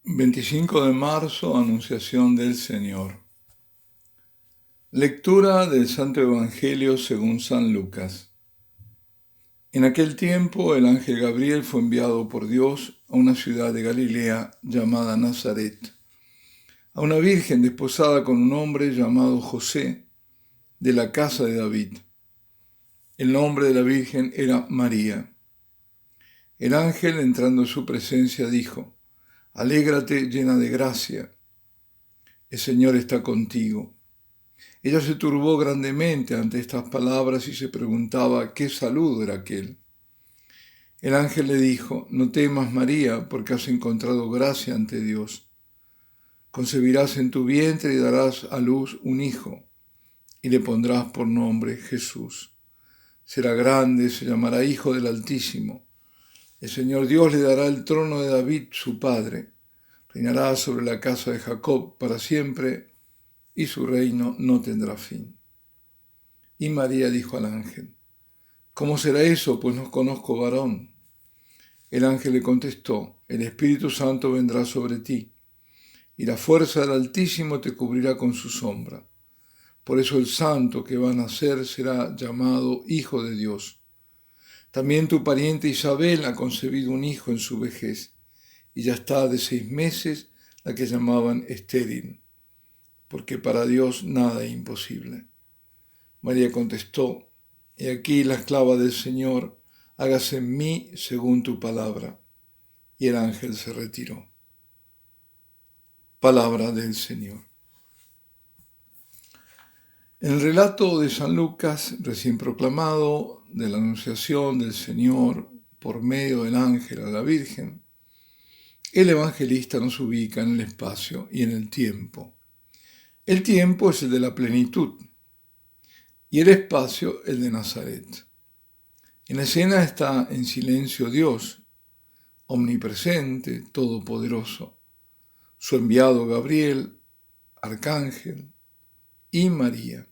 25 de marzo, Anunciación del Señor. Lectura del Santo Evangelio según San Lucas. En aquel tiempo el ángel Gabriel fue enviado por Dios a una ciudad de Galilea llamada Nazaret, a una virgen desposada con un hombre llamado José, de la casa de David. El nombre de la virgen era María. El ángel, entrando en su presencia, dijo: Alégrate, llena de gracia, el Señor está contigo. Ella se turbó grandemente ante estas palabras y se preguntaba qué saludo era aquel. El ángel le dijo: No temas, María, porque has encontrado gracia ante Dios. Concebirás en tu vientre y darás a luz un hijo, y le pondrás por nombre Jesús. Será grande, se llamará Hijo del Altísimo. El Señor Dios le dará el trono de David, su padre. Reinará sobre la casa de Jacob para siempre, y su reino no tendrá fin. Y María dijo al ángel: ¿Cómo será eso? Pues no conozco varón. El ángel le contestó: El Espíritu Santo vendrá sobre ti, y la fuerza del Altísimo te cubrirá con su sombra. Por eso el santo que va a nacer será llamado Hijo de Dios. También tu pariente Isabel ha concebido un hijo en su vejez, y ya está de 6 meses la que llamaban estéril, porque para Dios nada es imposible. María contestó: He aquí la esclava del Señor, hágase en mí según tu palabra. Y el ángel se retiró. Palabra del Señor. En el relato de San Lucas, recién proclamado, de la anunciación del Señor por medio del ángel a la Virgen, el evangelista nos ubica en el espacio y en el tiempo. El tiempo es el de la plenitud y el espacio el de Nazaret. En la escena está en silencio Dios, omnipresente, todopoderoso, su enviado Gabriel, arcángel, y María,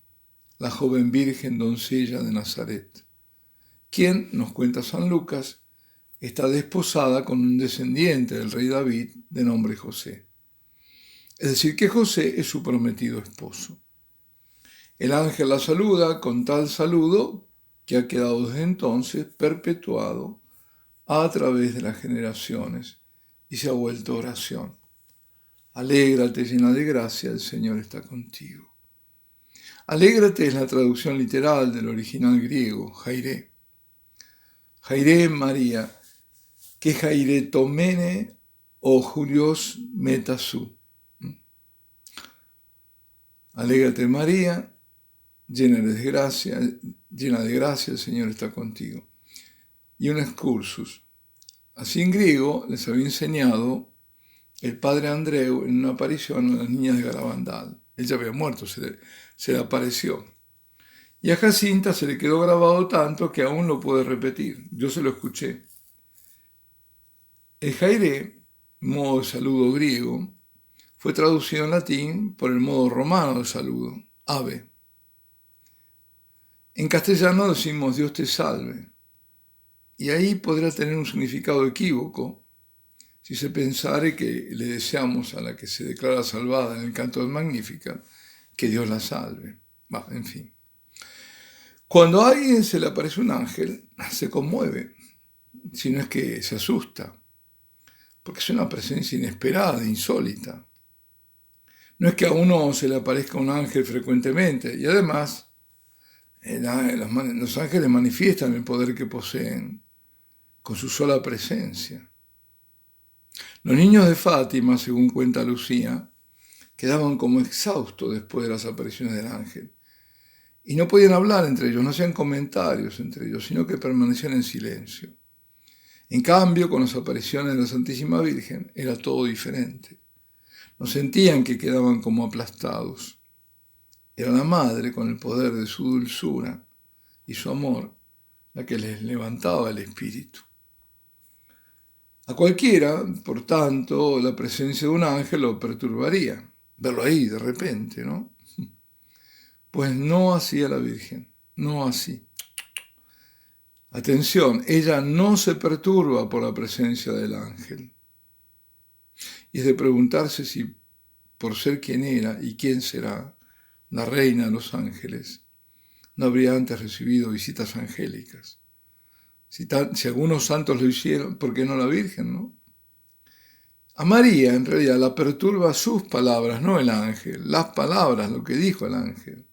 la joven virgen doncella de Nazaret, quien, nos cuenta San Lucas, está desposada con un descendiente del rey David de nombre José. Es decir, que José es su prometido esposo. El ángel la saluda con tal saludo que ha quedado desde entonces perpetuado a través de las generaciones y se ha vuelto oración. Alégrate, llena de gracia, el Señor está contigo. Alégrate es la traducción literal del original griego, Jairé. Jairé María, que Jairé tomene o Julios metasú. Alégrate María, llena de gracia, el Señor está contigo. Y un excursus. Así en griego les había enseñado el padre Andreu en una aparición a las niñas de Garabandal. Él ya había muerto, se le apareció. Y a Jacinta se le quedó grabado tanto que aún lo puede repetir. Yo se lo escuché. El Jairé, modo de saludo griego, fue traducido en latín por el modo romano de saludo, ave. En castellano decimos Dios te salve. Y ahí podrá tener un significado equívoco si se pensare que le deseamos a la que se declara salvada en el canto del Magnificat que Dios la salve. En fin. Cuando a alguien se le aparece un ángel, se conmueve, si no es que se asusta, porque es una presencia inesperada, insólita. No es que a uno se le aparezca un ángel frecuentemente, y además los ángeles manifiestan el poder que poseen con su sola presencia. Los niños de Fátima, según cuenta Lucía, quedaban como exhaustos después de las apariciones del ángel. Y no podían hablar entre ellos, no hacían comentarios entre ellos, sino que permanecían en silencio. En cambio, con las apariciones de la Santísima Virgen era todo diferente. No sentían que quedaban como aplastados. Era la Madre, con el poder de su dulzura y su amor, la que les levantaba el espíritu. A cualquiera, por tanto, la presencia de un ángel lo perturbaría. Verlo ahí de repente, ¿no? Pues no así a la Virgen, no así. Atención, ella no se perturba por la presencia del ángel. y es de preguntarse si, por ser quien era y quién será, la reina de los ángeles, no habría antes recibido visitas angélicas. Si algunos santos lo hicieron, ¿por qué no la Virgen, no? A María, en realidad, la perturba sus palabras, no el ángel, las palabras, lo que dijo el ángel.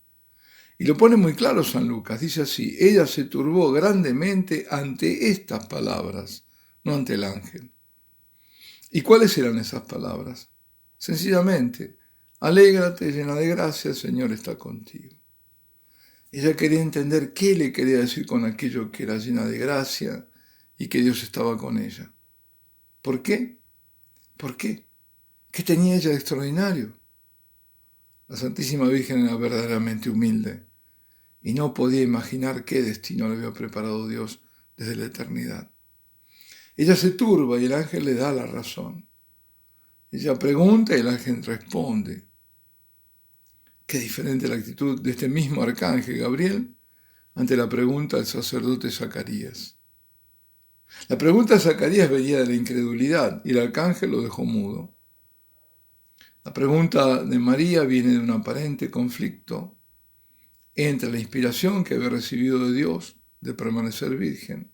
Y lo pone muy claro San Lucas, dice así: ella se turbó grandemente ante estas palabras, no ante el ángel. ¿Y cuáles eran esas palabras? Sencillamente: alégrate, llena de gracia, el Señor está contigo. Ella quería entender qué le quería decir con aquello que era llena de gracia y que Dios estaba con ella. ¿Por qué? ¿Por qué? ¿Qué tenía ella de extraordinario? La Santísima Virgen era verdaderamente humilde y no podía imaginar qué destino le había preparado Dios desde la eternidad. Ella se turba y el ángel le da la razón. Ella pregunta y el ángel responde. Qué diferente la actitud de este mismo arcángel Gabriel ante la pregunta del sacerdote Zacarías. La pregunta de Zacarías venía de la incredulidad y el arcángel lo dejó mudo. La pregunta de María viene de un aparente conflicto entre la inspiración que había recibido de Dios de permanecer virgen,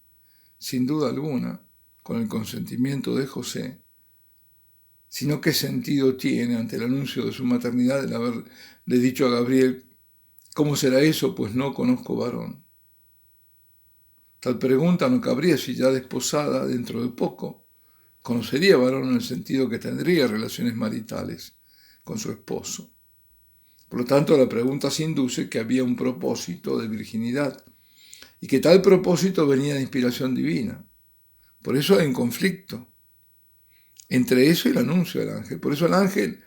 sin duda alguna, con el consentimiento de José, sino qué sentido tiene ante el anuncio de su maternidad el haberle dicho a Gabriel: ¿cómo será eso? Pues no conozco varón. Tal pregunta no cabría si ya desposada dentro de poco conocería varón en el sentido que tendría relaciones maritales con su esposo. Por lo tanto, la pregunta se induce que había un propósito de virginidad y que tal propósito venía de inspiración divina. Por eso hay un conflicto entre eso y el anuncio del ángel. Por eso el ángel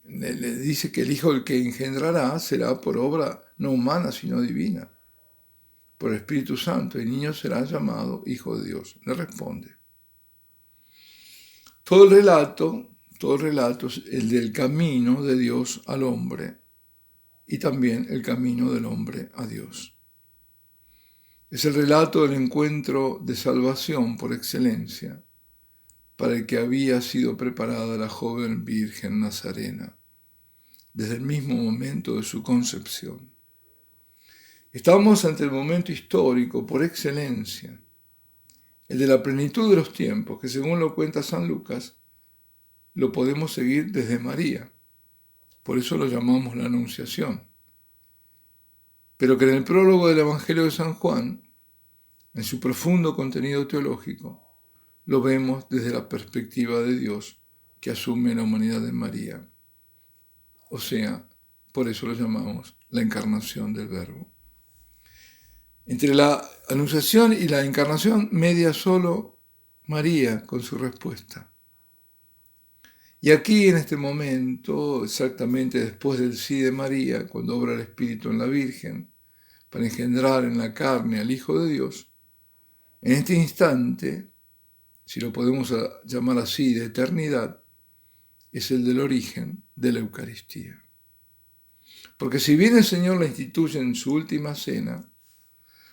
le dice que el hijo el que engendrará será por obra no humana sino divina, por el Espíritu Santo, y el niño será llamado Hijo de Dios. Le responde. Todo el relato es el del camino de Dios al hombre y también el camino del hombre a Dios. Es el relato del encuentro de salvación por excelencia para el que había sido preparada la joven Virgen Nazarena desde el mismo momento de su concepción. Estamos ante el momento histórico por excelencia, el de la plenitud de los tiempos, que según lo cuenta San Lucas, lo podemos seguir desde María. Por eso lo llamamos la Anunciación. Pero que en el prólogo del Evangelio de San Juan, en su profundo contenido teológico, lo vemos desde la perspectiva de Dios que asume la humanidad de María. O sea, por eso lo llamamos la encarnación del Verbo. Entre la Anunciación y la encarnación media solo María con su respuesta. Y aquí en este momento, exactamente después del sí de María, cuando obra el Espíritu en la Virgen, para engendrar en la carne al Hijo de Dios, en este instante, si lo podemos llamar así, de eternidad, es el del origen de la Eucaristía. Porque si bien el Señor la instituye en su última cena,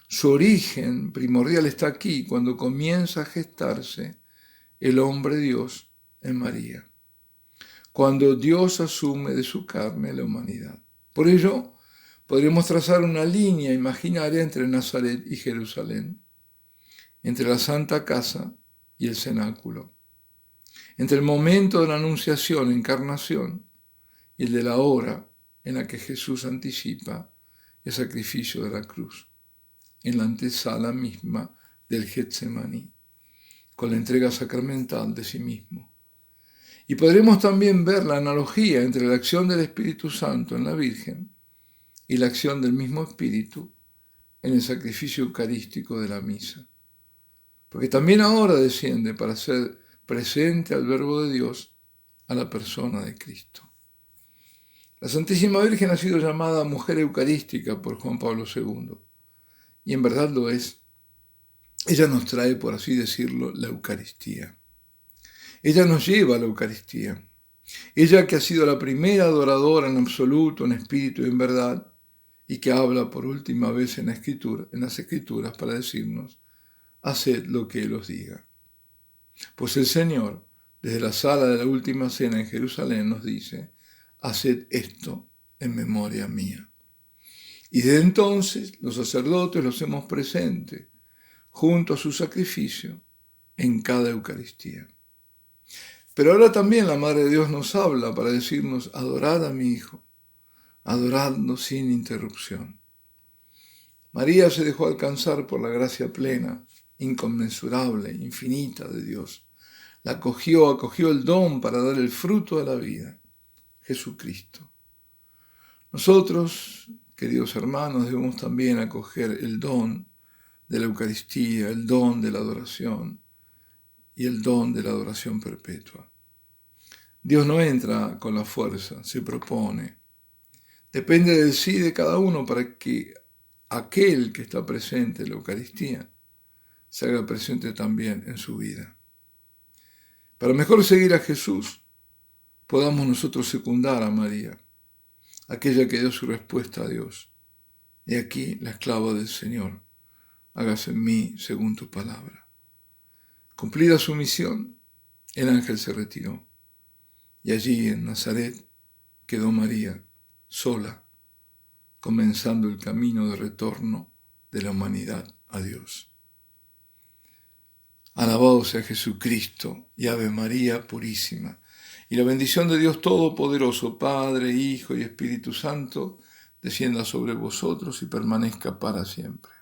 su origen primordial está aquí, cuando comienza a gestarse el hombre Dios en María, cuando Dios asume de su carne la humanidad. Por ello, podremos trazar una línea imaginaria entre Nazaret y Jerusalén, entre la Santa Casa y el cenáculo, entre el momento de la Anunciación, encarnación, y el de la hora en la que Jesús anticipa el sacrificio de la cruz, en la antesala misma del Getsemaní, con la entrega sacramental de sí mismo. Y podremos también ver la analogía entre la acción del Espíritu Santo en la Virgen y la acción del mismo Espíritu en el sacrificio eucarístico de la misa. Porque también ahora desciende para ser presente al Verbo de Dios a la persona de Cristo. La Santísima Virgen ha sido llamada Mujer Eucarística por Juan Pablo II, y en verdad lo es. Ella nos trae, por así decirlo, la Eucaristía. Ella nos lleva a la Eucaristía. Ella que ha sido la primera adoradora en absoluto, en espíritu y en verdad, y que habla por última vez en las Escrituras para decirnos: haced lo que Él os diga. Pues el Señor desde la sala de la última cena en Jerusalén, nos dice: haced esto en memoria mía. Y desde entonces los sacerdotes lo hacemos presente, junto a su sacrificio, en cada Eucaristía. Pero ahora también la Madre de Dios nos habla para decirnos: adorad a mi Hijo, adoradlo sin interrupción. María se dejó alcanzar por la gracia plena, inconmensurable, infinita de Dios. La acogió el don para dar el fruto de la vida, Jesucristo. Nosotros, queridos hermanos, debemos también acoger el don de la Eucaristía, el don de la adoración y el don de la adoración perpetua. Dios no entra con la fuerza, se propone. Depende de sí, de cada uno, para que aquel que está presente en la Eucaristía se haga presente también en su vida. Para mejor seguir a Jesús, podamos nosotros secundar a María, aquella que dio su respuesta a Dios. Y aquí la esclava del Señor, hágase en mí según tu palabra. Cumplida su misión, el ángel se retiró. Y allí en Nazaret quedó María, sola, comenzando el camino de retorno de la humanidad a Dios. Alabado sea Jesucristo y Ave María Purísima. Y la bendición de Dios Todopoderoso, Padre, Hijo y Espíritu Santo, descienda sobre vosotros y permanezca para siempre.